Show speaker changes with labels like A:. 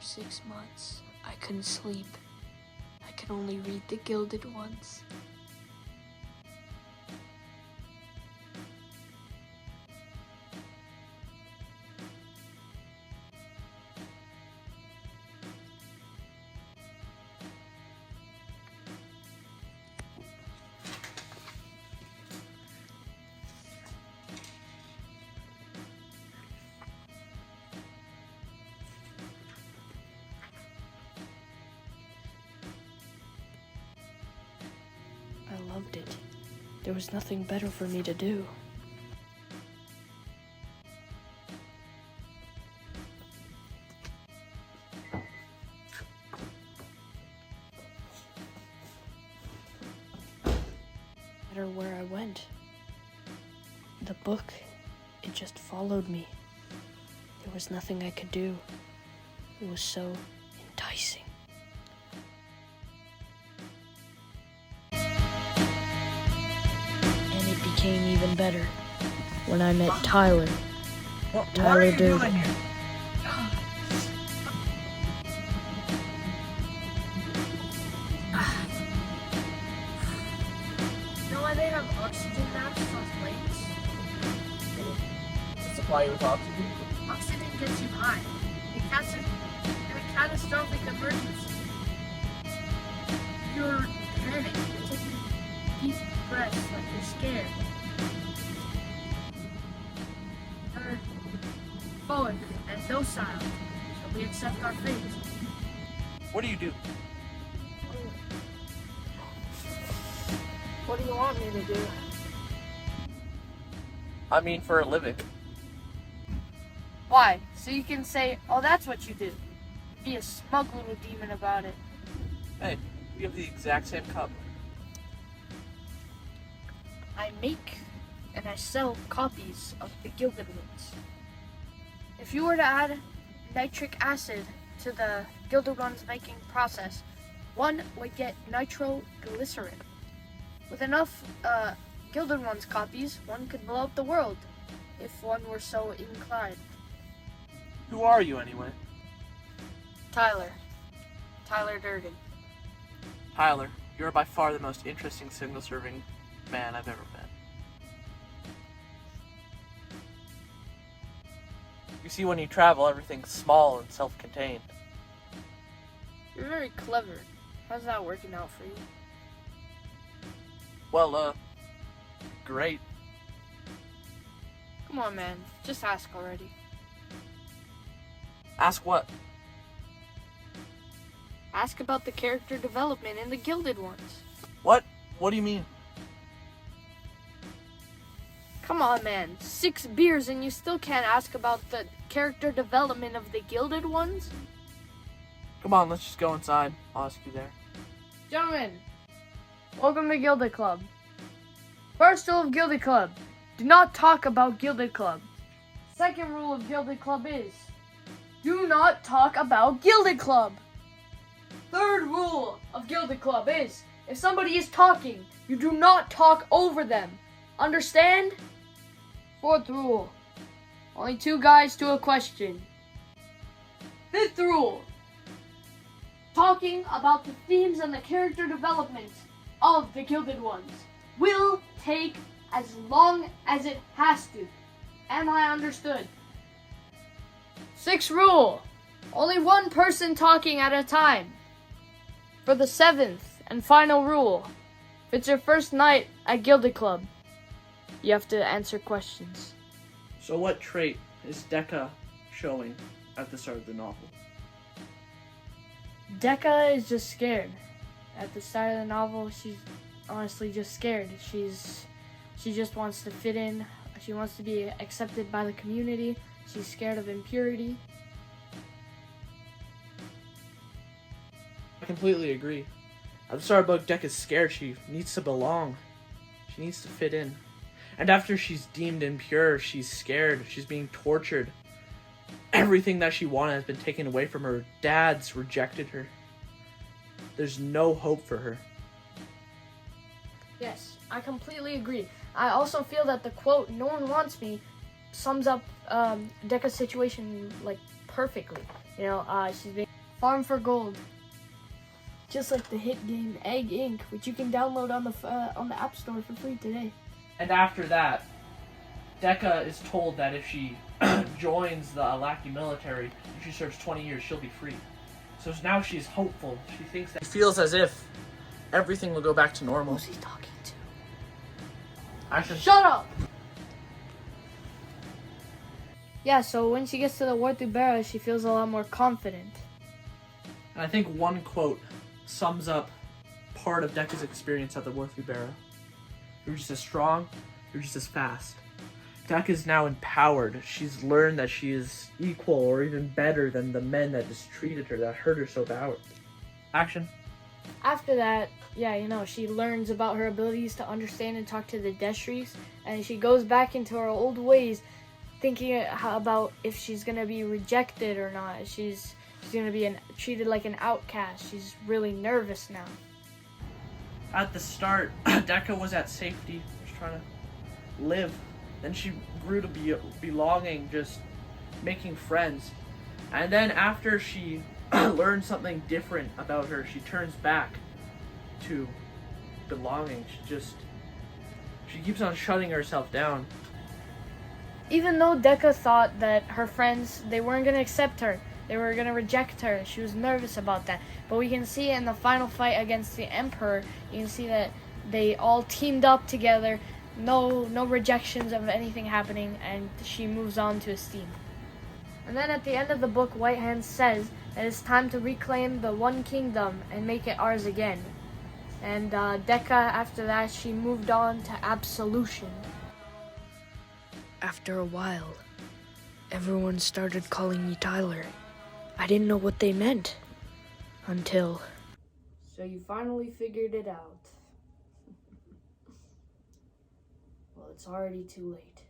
A: For 6 months, I couldn't sleep. I could only read the Gilded ones. I loved it. There was nothing better for me to do. No matter where I went, the book, it just followed me. There was nothing I could do. It was so enticing. It became even better when I met Tyler.
B: What are you doing here?
C: You know why they have oxygen masks on planes?
B: To supply you with oxygen?
C: Oxygen gets you high. In a catastrophic emergency. You're panicked. You're taking deep breaths like you're scared. You're forward and docile. So we accept our fate.
B: What do you do?
C: What do you want me to do?
B: I mean, for a living.
C: Why? So you can say, oh, that's what you do. Be a smug little demon about it.
B: Hey, we have the exact same cup.
C: I make and I sell copies of the Gilded ones. If you were to add nitric acid to the Gilded ones making process, one would get nitroglycerin. With enough Gilded ones copies, one could blow up the world, if one were so inclined.
B: Who are you, anyway?
C: Tyler Durgan.
B: Tyler, you're by far the most interesting single-serving man I've ever met. You see, when you travel, everything's small and self-contained.
C: You're very clever. How's that working out for you?
B: Well, great.
C: Come on, man. Just ask already.
B: Ask what?
C: Ask about the character development in the Gilded ones.
B: What? What do you mean?
C: Come on, man. 6 beers and you still can't ask about the character development of the Gilded ones?
B: Come on, let's just go inside. I'll ask you there.
C: Gentlemen, welcome to Gilded Club. First rule of Gilded Club, do not talk about Gilded Club. Second rule of Gilded Club is, do not talk about Gilded Club. Third rule of Gilded Club is, if somebody is talking, you do not talk over them. Understand? Fourth rule, only 2 guys to a question. Fifth rule, talking about the themes and the character development of the Gilded ones will take as long as it has to. Am I understood? Sixth rule, only 1 person talking at a time. For the 7th and final rule, if it's your first night at Gilded Club, you have to answer questions.
B: So what trait is Decca showing at the start of the novel?
C: Decca is just scared. At the start of the novel, she's honestly just scared. She just wants to fit in. She wants to be accepted by the community. She's scared of impurity.
B: I completely agree. At the start of the book, Decca's scared. She needs to belong. She needs to fit in. And after she's deemed impure, she's scared. She's being tortured. Everything that she wanted has been taken away from her. Dad's rejected her. There's no hope for her.
C: Yes, I completely agree. I also feel that the quote, "no one wants me," sums up Decca's situation like perfectly. She's being farmed for gold.
A: Just like the hit game Egg Inc., which you can download on the App Store for free today.
B: And after that, Decca is told that if she joins the Alaki military, if she serves 20 years, she'll be free. So now she's hopeful. She thinks that... She feels as if everything will go back to normal.
A: Who's he talking to?
B: Action.
C: Shut up! Yeah, so when she gets to the Warthu she feels a lot more confident.
B: And I think one quote sums up part of Decca's experience at the Warthu. You're just as strong, you're just as fast. Decca is now empowered. She's learned that she is equal or even better than the men that mistreated her, that hurt her so bad. Action.
C: After that, she learns about her abilities to understand and talk to the Destries, and she goes back into her old ways, thinking about if she's gonna be rejected or not. She's gonna be treated like an outcast. She's really nervous now.
B: At the start, Decca was at safety, just trying to live. Then she grew to be belonging, just making friends. And then after she learned something different about her, she turns back to belonging. She keeps on shutting herself down.
C: Even though Decca thought that her friends, they weren't going to accept her, they were going to reject her, she was nervous about that. But we can see in the final fight against the Emperor, you can see that they all teamed up together. No rejections of anything happening, and she moves on to esteem. And then at the end of the book, White Hand says that it's time to reclaim the One Kingdom and make it ours again. And Decca, after that, she moved on to absolution.
A: After a while, everyone started calling me Tyler. I didn't know what they meant until...
C: So you finally figured it out. Well, it's already too late.